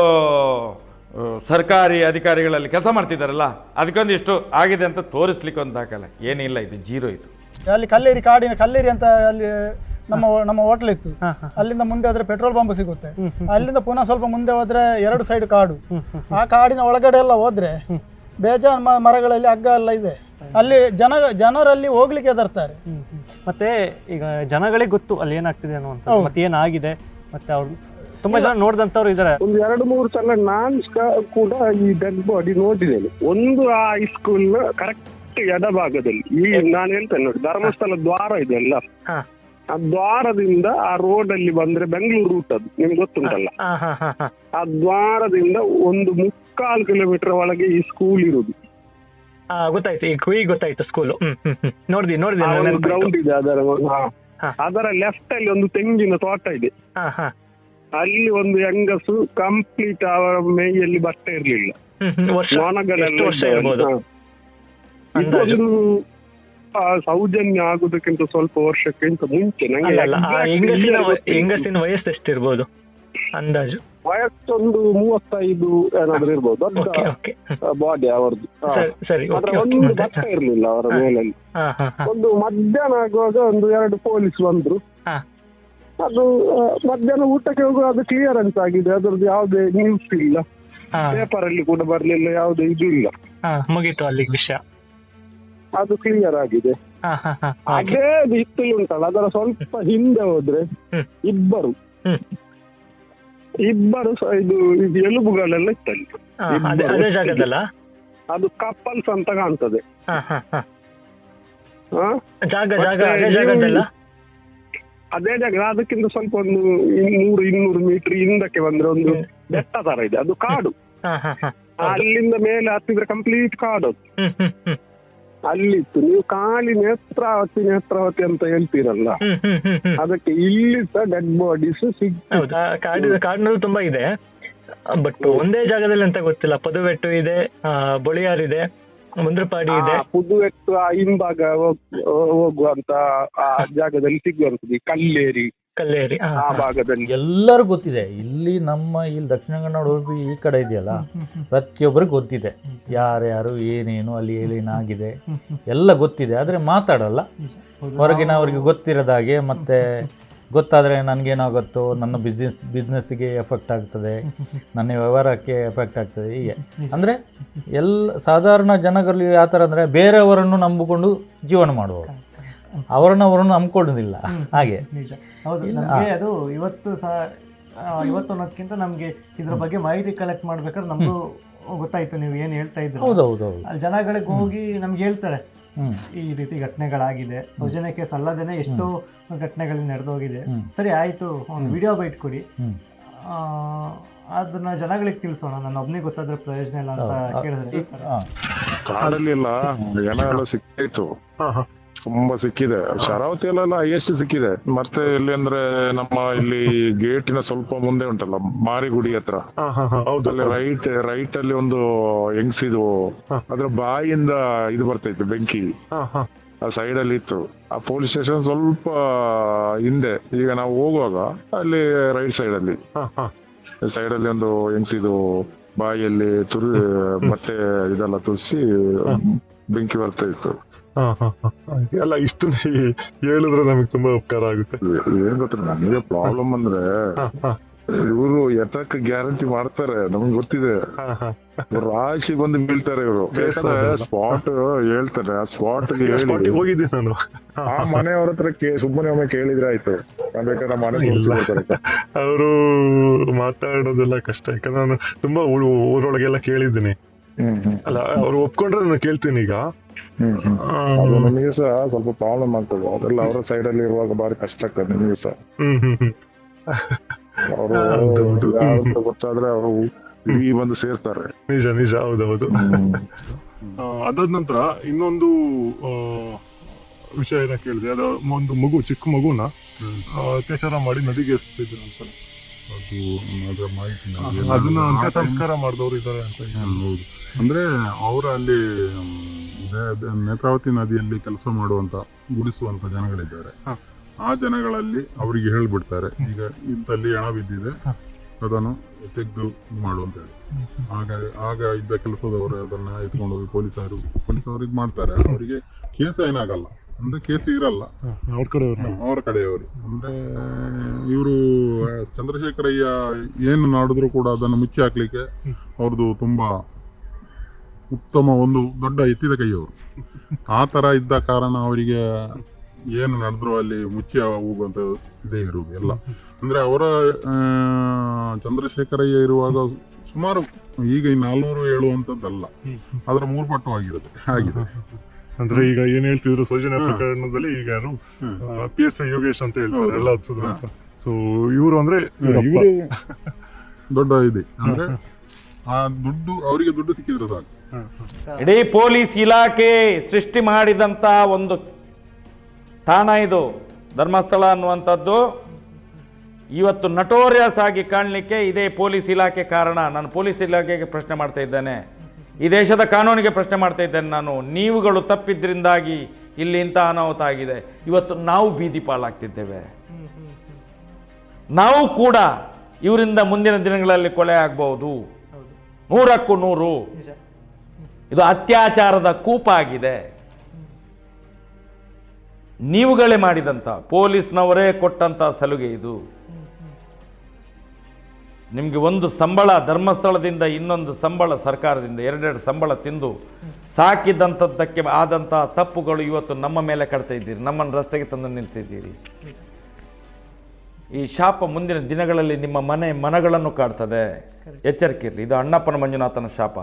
ಸರ್ಕಾರಿ ಅಧಿಕಾರಿಗಳಲ್ಲಿ ಕೆಲಸ ಮಾಡ್ತಿದ್ದಾರಲ್ಲ ಅದಕ್ಕೊಂದು ಇಷ್ಟು ಆಗಿದೆ ಅಂತ ತೋರಿಸ್ಲಿಕ್ಕೆ ಒಂದು ದಾಖಲೆ. ಏನಿಲ್ಲ, ಇದು ಜೀರೋ. ಇದು ಅಲ್ಲಿ ಕಲ್ಲೇರಿ ಅಂತ ಅಲ್ಲಿ ನಮ್ಮ ಹೋಟ್ಲ್ ಇತ್ತು. ಅಲ್ಲಿಂದ ಮುಂದೆ ಹೋದ್ರೆ ಪೆಟ್ರೋಲ್ ಪಂಪ್ ಸಿಗುತ್ತೆ. ಅಲ್ಲಿಂದ ಪುನಃ ಸ್ವಲ್ಪ ಮುಂದೆ ಹೋದ್ರೆ 2 ಸೈಡ್ ಕಾಡು. ಆ ಕಾಡಿನ ಒಳಗಡೆ ಎಲ್ಲ ಹೋದ್ರೆ ಬೇಜಾನ್ ಮರಗಳಲ್ಲಿ ಹಗ್ಗ ಎಲ್ಲ ಇದೆ. ಅಲ್ಲಿ ಜನರಲ್ಲಿ ಹೋಗ್ಲಿಕ್ಕೆ ಹೆದರ್ತಾರೆ. ಮತ್ತೆ ಈಗ ಜನಗಳಿಗೆ ಗೊತ್ತು ಅಲ್ಲಿ ಏನಾಗ್ತಿದೆ ಅನ್ನುವಂಥದ್ದು, ಮತ್ತೆ ಏನಾಗಿದೆ, ಮತ್ತೆ ಅವ್ರು ತುಂಬಾ ಜನ ನೋಡಿದಂಥವ್ರು ಇದ್ದಾರೆ. ಒಂದು 2-3 ಸಲ ನಾನು ಕೂಡ ಈ ಡೆಡ್ ಬಾಡಿ ನೋಡಿದ್ದೇನೆ. ಒಂದು ಆ ಸ್ಕೂಲ್ ಕರೆಕ್ಟ್ ಎಡಭಾಗದಲ್ಲಿ, ಈ ನಾನು ಹೇಳ್ತೇನೆ ನೋಡಿ, ಧರ್ಮಸ್ಥಳ ದ್ವಾರ ಇದೆಯಲ್ಲ, ಆ ದ್ವಾರದಿಂದ ಆ ರೋಡ್ ಅಲ್ಲಿ ಬಂದ್ರೆ ಬೆಂಗಳೂರು ರೂಟ್, ಅದು ನಿಮ್ಗೆ ಗೊತ್ತುಂಟಲ್ಲ. ಆ ದ್ವಾರದಿಂದ ಒಂದು 3/4 ಕಿಲೋಮೀಟರ್ ಒಳಗೆ ಈ ಸ್ಕೂಲ್ ಇರುದು. ಗೊತ್ತಾಯ್ತು, ಈಗ ಗೊತ್ತಾಯ್ತು ಸ್ಕೂಲ್. ನೋಡಿದೆ ಗ್ರೌಂಡ್ ಇದೆ. ಅದರ ಲೆಫ್ಟ್ ಅಲ್ಲಿ ಒಂದು ತೆಂಗಿನ ತೋಟ ಇದೆ. ಅಲ್ಲಿ ಒಂದು ಹೆಂಗಸು ಕಂಪ್ಲೀಟ್ ಅವರ ಮೈಯಲ್ಲಿ ಬಟ್ಟೆ ಇರ್ಲಿಲ್ಲ, ಇದೊಂದು ಸೌಜನ್ಯ ಆಗುದಕ್ಕಿಂತ ಸ್ವಲ್ಪ ವರ್ಷಕ್ಕಿಂತ ಮುಂಚೆ. ಹೆಂಗಸಿನ ವಯಸ್ಸು ಎಷ್ಟಿರ್ಬೋದು ಅಂದಾಜು? ವಯಸ್ಸೊಂದು 35 ಏನಾದ್ರು ಇರ್ಬೋದು. ದೊಡ್ಡ ಬಾಡಿ ಅವರದ್ದು. ಒಂದು ಬಟ್ಟೆ ಇರ್ಲಿಲ್ಲ ಅವರ ಮೇಲಲ್ಲಿ. ಒಂದು ಮಧ್ಯಾಹ್ನ ಆಗುವಾಗ ಒಂದು 2 ಪೊಲೀಸ್ ಬಂದ್ರು. ಅದು ಮಧ್ಯಾಹ್ನ ಊಟಕ್ಕೆ ಹೋಗುವ ಅದು ಕ್ಲಿಯರೆನ್ಸ್ ಆಗಿದೆ, ಅದರದ್ದು ಯಾವುದೇ ನ್ಯೂಸ್ ಇಲ್ಲ, ಪೇಪರ್ ಅಲ್ಲಿ ಕೂಡ ಬರ್ಲಿಲ್ಲ, ಯಾವುದೇ ಇದು ಇಲ್ಲ. ಮುಗೀತು ಅಲ್ಲಿಗೆ ವಿಷಯ, ಅದು ಕ್ಲಿಯರ್ ಆಗಿದೆ. ಅದೇ ಹಿತ್ತಲು ಉಂಟಲ್ಲ, ಅದರ ಸ್ವಲ್ಪ ಹಿಂದೆ ಹೋದ್ರೆ ಇಬ್ಬರು ಇದು ಎಲುಬುಗಳೆಲ್ಲ ಇತ್ತಲ್ಲಿ. ಅದು ಕಪಲ್ಸ್ ಅಂತ ಕಾಣ್ತದೆ. ಅದೇ ಜಾಗ. ಅದಕ್ಕಿಂತ ಸ್ವಲ್ಪ ಒಂದು 100-200 ಮೀಟರ್ ಹಿಂದಕ್ಕೆ ಬಂದ್ರೆ ಒಂದು ಬೆಟ್ಟ ತರ ಇದೆ, ಅದು ಕಾಡು. ಅಲ್ಲಿಂದ ಮೇಲೆ ಹತ್ತಿದ್ರೆ ಕಂಪ್ಲೀಟ್ ಕಾಡು. ಅಲ್ಲಿತ್ತು. ನೀವು ಖಾಲಿ ನೇತ್ರಾವತಿ ಅಂತ ಹೇಳ್ತೀರಲ್ಲ, ಅದಕ್ಕೆ ಇಲ್ಲಿ ಸಹ ಡೆಡ್ ಬಾಡೀಸ್ ಸಿಗ್ತದೆ. ಕಾಡಿನಲ್ಲಿ ತುಂಬಾ ಇದೆ, ಬಟ್ ಒಂದೇ ಜಾಗದಲ್ಲಿ ಅಂತ ಗೊತ್ತಿಲ್ಲ. ಪದುವೆಟ್ಟು ಇದೆ, ಬೊಳಿಯಾರ್ ಇದೆ, ಮುಂದ್ರಪಾಡಿ ಇದೆ. ಪುದುವೆಟ್ಟು ಆ ಹಿಂಭಾಗ ಹೋಗುವಂತ ಆ ಜಾಗದಲ್ಲಿ ಸಿಗುವಂತದ್ದು ಕಲ್ಲೇರಿ ಆ ಭಾಗದಲ್ಲಿ ಎಲ್ಲರೂ ಗೊತ್ತಿದೆ. ಇಲ್ಲಿ ದಕ್ಷಿಣ ಕನ್ನಡ ಉಡುಪಿ ಈ ಕಡೆ ಇದೆಯಲ್ಲ, ಪ್ರತಿಯೊಬ್ಬರಿಗೆ ಗೊತ್ತಿದೆ ಯಾರ್ಯಾರು ಏನೇನು ಅಲ್ಲಿ ಏನೇನಾಗಿದೆ ಎಲ್ಲ ಗೊತ್ತಿದೆ. ಆದರೆ ಮಾತಾಡಲ್ಲ, ಹೊರಗಿನವ್ರಿಗೆ ಗೊತ್ತಿರೋದಾಗೆ. ಮತ್ತೆ ಗೊತ್ತಾದರೆ ನನಗೇನಾಗುತ್ತೋ, ನನ್ನ ಬಿಸ್ನೆಸ್ಸಿಗೆ ಎಫೆಕ್ಟ್ ಆಗ್ತದೆ, ನನ್ನ ವ್ಯವಹಾರಕ್ಕೆ ಎಫೆಕ್ಟ್ ಆಗ್ತದೆ. ಹೀಗೆ ಅಂದರೆ ಸಾಧಾರಣ ಜನಗಳಲ್ಲಿ ಯಾವ ಥರ ಅಂದರೆ ಬೇರೆಯವರನ್ನು ನಂಬಿಕೊಂಡು ಜೀವನ ಮಾಡುವವರು, ಅವರನ್ನು ನಂಬ್ಕೊಳ್ಳೋದಿಲ್ಲ. ಹಾಗೆ ನಮಗೆ ಅದು ಇವತ್ತು ಅನ್ನೋದಕ್ಕಿಂತ ನಮಗೆ ಇದ್ರ ಬಗ್ಗೆ ಮಾಹಿತಿ ಕಲೆಕ್ಟ್ ಮಾಡ್ಬೇಕಾದ್ರೆ ನಮಗೂ ಗೊತ್ತಾಯ್ತು ನೀವು ಏನು ಹೇಳ್ತಾ ಇದ್ರು. ಹೌದೌದು. ಅಲ್ಲಿ ಜನಗಳಿಗೆ ಹೋಗಿ ನಮ್ಗೆ ಹೇಳ್ತಾರೆ ಈ ರೀತಿ ಘಟನೆಗಳಾಗಿದೆ. ಸೌಜನ್ಯ ಕೇಸ್ ಅಲ್ಲದೇನೆ ಎಷ್ಟೋ ಘಟನೆಗಳು ನಡೆದೋಗಿದೆ. ಸರಿ ಆಯ್ತು, ಒಂದು ವಿಡಿಯೋ ಬೈಟ್ ಕೊಡಿ, ಅದನ್ನ ಜನಗಳಿಗೆ ತಿಳಿಸೋಣ, ನನ್ನ ಒಬ್ಬನಿಗೆ ಗೊತ್ತಾದ್ರೆ ಪ್ರಯೋಜನ ಇಲ್ಲ ಅಂತ ಕೇಳಿದ್ರೆ. ಕಾಡಲ್ಲಿ ಎಲ್ಲ ಜನ ಎಲ್ಲ ಸಿಕ್ಕಾಯ್ತು, ತುಂಬಾ ಸಿಕ್ಕಿದೆ. ಶರಾವತಿಯಲ್ಲೆಲ್ಲ ಹೈಯೆಸ್ಟ್ ಸಿಕ್ಕಿದೆ. ಮತ್ತೆ ಎಲ್ಲಿ ಅಂದ್ರೆ ನಮ್ಮ ಇಲ್ಲಿ ಗೇಟಿನ ಸ್ವಲ್ಪ ಮುಂದೆ ಉಂಟಲ್ಲ, ಮಾರಿಗುಡಿ ಹತ್ರ, ರೈಟ್ ಅಲ್ಲಿ ಒಂದು ಹೆಂಗ್ಸಿದು ಅದ್ರ ಬಾಯಿಯಿಂದ ಇದು ಬರ್ತೈತೆ ಬೆಂಕಿ, ಆ ಸೈಡ್ ಅಲ್ಲಿ ಇತ್ತು. ಆ ಪೊಲೀಸ್ ಸ್ಟೇಷನ್ ಸ್ವಲ್ಪ ಹಿಂದೆ. ಈಗ ನಾವು ಹೋಗುವಾಗ ಅಲ್ಲಿ ರೈಟ್ ಸೈಡ್ ಅಲ್ಲಿ ಒಂದು ಹೆಂಗ್ಸಿದು ಬಾಯಿಯಲ್ಲಿ ಮತ್ತೆ ಇದೆಲ್ಲ ತುರಿಸಿ ಬೆಂಕಿ ಬರ್ತಾ ಇತ್ತು. ಎಲ್ಲ ಇಷ್ಟು ಹೇಳಿದ್ರೆ ನಮಗೆ ತುಂಬಾ ಉಪಕಾರ ಆಗುತ್ತೆ. ಏನ್ ಗೊತ್ತಿಲ್ಲ, ನಮಗೆ ಪ್ರಾಬ್ಲಮ್ ಅಂದ್ರೆ ಇವರು ಎಟಕ್ ಗ್ಯಾರಂಟಿ ಮಾಡ್ತಾರೆ, ನಮ್ಗೆ ಗೊತ್ತಿದೆ. ರಾಶಿ ಬಂದು ಬೀಳ್ತಾರೆ ಇವರು. ಸ್ಪಾಟ್ ಹೇಳ್ತಾರೆ, ಆ ಸ್ಪಾಟ್ ಹೋಗಿದ್ದೆ ನಾನು. ಆ ಮನೆಯವ್ರ ಹತ್ರ ಸುಮ್ಮನೆ ಒಮ್ಮೆ ಕೇಳಿದ್ರೆ ಆಯ್ತು, ಬೇಕಾದ್ರೆ ಮನೆ ಅವರು ಮಾತಾಡೋದೆಲ್ಲ ಕಷ್ಟ. ಯಾಕಂದ್ರೆ ನಾನು ತುಂಬಾ ಊರೊಳಗೆಲ್ಲ ಕೇಳಿದ್ದೀನಿ, ಅಲ್ಲ ಅವ್ರು ಒಪ್ಕೊಂಡ್ರೆ ನಾನು ಕೇಳ್ತೀನಿ ಈಗ. ಅದು ನಮಗೆ ಸಹ ಸ್ವಲ್ಪ ಪ್ರಾಬ್ಲಮ್ ಆಗ್ತದೆ, ಅದೆಲ್ಲ ಅವರ ಸೈಡ್ ಅಲ್ಲಿ ಇರುವಾಗ ಬಾರಿ ಕಷ್ಟ ಆಗ್ತದೆ ನಿಮಗೆ ಸಹ. ಅವರು ಗೊತ್ತಾದ್ರೆ ಅವರು ಈ ಬಂದು ಸೇರ್ತಾರೆ. ನಿಜ ಹೌದೌದು. ಅದಾದ ನಂತರ ಇನ್ನೊಂದು ವಿಷಯ ಏನ ಕೇಳಿದೆ, ಅದು ಒಂದು ಚಿಕ್ಕ ಮಗುನ ಅತ್ಯಾಚಾರ ಮಾಡಿ ನದಿಗೆ ಎಸ್ತಿದ್ರು ಅಂತ. ಅದು ಅದರ ಮಾಹಿತಿ ಅದನ್ನ ಅಂತ್ಯ ಸಂಸ್ಕಾರ ಮಾಡಿದವರು ಇದ್ದಾರೆ ಅಂತ. ಹೌದು, ಅಂದ್ರೆ ಅವರ ಅಲ್ಲಿ ನೇತ್ರಾವತಿ ನದಿಯಲ್ಲಿ ಕೆಲಸ ಮಾಡುವಂತ ಗುಡಿಸುವಂತ ಜನಗಳಿದ್ದಾರೆ. ಆ ಜನಗಳಲ್ಲಿ ಅವರಿಗೆ ಹೇಳ್ಬಿಡ್ತಾರೆ, ಈಗ ಇಂತಲ್ಲಿ ಹಣ ಬಿದ್ದಿದೆ, ಅದನ್ನು ತೆಗೆದು ಮಾಡುವಂತ ಹೇಳಿ. ಆಗ ಇದ್ದ ಕೆಲಸದವರು ಅದನ್ನ ಎತ್ಕೊಂಡು ಹೋಗಿ ಪೊಲೀಸರು ಇದು ಮಾಡ್ತಾರೆ. ಅವರಿಗೆ ಕೇಸ್ ಏನಾಗಲ್ಲ, ಅಂದ್ರೆ ಕೇಸ್ ಇರಲ್ಲ ಅವರ ಕಡೆಯವರು. ಅಂದ್ರೆ ಇವರು ಚಂದ್ರಶೇಖರಯ್ಯ ಏನು ಮಾಡಿದ್ರು ಕೂಡ ಅದನ್ನು ಮುಚ್ಚಿ ಹಾಕ್ಲಿಕ್ಕೆ ಅವ್ರದ್ದು ತುಂಬಾ ಉತ್ತಮ ಒಂದು ದೊಡ್ಡ ಎತ್ತಿದ ಕೈಯವರು. ಆ ತರ ಇದ್ದ ಕಾರಣ ಅವರಿಗೆ ಏನು ನಡೆದ್ರು ಅಲ್ಲಿ ಮುಚ್ಚಿ ಹೋಗುವಂತ ಇದೇ ಇರುವುದು ಎಲ್ಲ. ಅಂದ್ರೆ ಅವರ ಚಂದ್ರಶೇಖರಯ್ಯ ಇರುವಾಗ ಸುಮಾರು ಈಗ ಈ 400 ಹೇಳುವಂತದ್ದಲ್ಲ, ಅದರ 3 ಪಟ್ಟು ಆಗಿದೆ. ಅಂದ್ರೆ ಈಗ ಏನ್ ಹೇಳ್ತಿದ್ರು ಸೌಜನ್ಯ ಪ್ರಕರಣದಲ್ಲಿ ಈಗ ಯಾರು PSI ಯೋಗೇಶ್ ಅಂತ ಹೇಳ್ತಾರೆ ಎಲ್ಲ ಅಂತ. ಸೊ ಇವರು ಅಂದ್ರೆ ಇವರು ದೊಡ್ಡ ಇದೆ, ಅಂದ್ರೆ ಆ ದುಡ್ಡು ಅವರಿಗೆ ದುಡ್ಡು ಸಿಕ್ಕಿದ್ರೆ ಸಾಕು. ಇಡೀ ಪೊಲೀಸ್ ಇಲಾಖೆ ಸೃಷ್ಟಿ ಮಾಡಿದಂತ ಒಂದು ತಾಣ ಇದು ಧರ್ಮಸ್ಥಳ ಅನ್ನುವಂಥದ್ದು. ಇವತ್ತು ನಟೋರಿಯಸ್ ಆಗಿ ಕಾಣಲಿಕ್ಕೆ ಇದೇ ಪೊಲೀಸ್ ಇಲಾಖೆ ಕಾರಣ. ನಾನು ಪೊಲೀಸ್ ಇಲಾಖೆಗೆ ಪ್ರಶ್ನೆ ಮಾಡ್ತಾ ಇದ್ದೇನೆ, ಈ ದೇಶದ ಕಾನೂನಿಗೆ ಪ್ರಶ್ನೆ ಮಾಡ್ತಾ ಇದ್ದೇನೆ ನಾನು. ನೀವುಗಳು ತಪ್ಪಿದ್ರಿಂದಾಗಿ ಇಲ್ಲಿ ಇಂಥ ಅನಾಹುತ ಆಗಿದೆ. ಇವತ್ತು ನಾವು ಬೀದಿ ಪಾಲಾಗ್ತಿದ್ದೇವೆ. ನಾವು ಕೂಡ ಇವರಿಂದ ಮುಂದಿನ ದಿನಗಳಲ್ಲಿ ಕೊಲೆ ಆಗಬಹುದು, 100ಕ್ಕೂ 100. ಇದು ಅತ್ಯಾಚಾರದ ಕೂಪಾಗಿದೆ. ನೀವುಗಳೇ ಮಾಡಿದಂಥ, ಪೊಲೀಸ್ನವರೇ ಕೊಟ್ಟಂತ ಸಲುಗೆ ಇದು. ನಿಮಗೆ ಒಂದು ಸಂಬಳ ಧರ್ಮಸ್ಥಳದಿಂದ, ಇನ್ನೊಂದು ಸಂಬಳ ಸರ್ಕಾರದಿಂದ, 2 ಸಂಬಳ ತಿಂದು ಸಾಕಿದಂಥದ್ದಕ್ಕೆ ಆದಂಥ ತಪ್ಪುಗಳು ಇವತ್ತು ನಮ್ಮ ಮೇಲೆ ಕಟ್ತಾ ಇದ್ದೀರಿ, ನಮ್ಮನ್ನು ರಸ್ತೆಗೆ ತಂದು ನಿಲ್ಲಿಸಿದ್ದೀರಿ. ಈ ಶಾಪ ಮುಂದಿನ ದಿನಗಳಲ್ಲಿ ನಿಮ್ಮ ಮನೆಗಳನ್ನು ಕಾಡ್ತದೆ, ಎಚ್ಚರಿಕೆ ಇರಲಿ. ಇದು ಅಣ್ಣಪ್ಪನ ಮಂಜುನಾಥನ ಶಾಪ.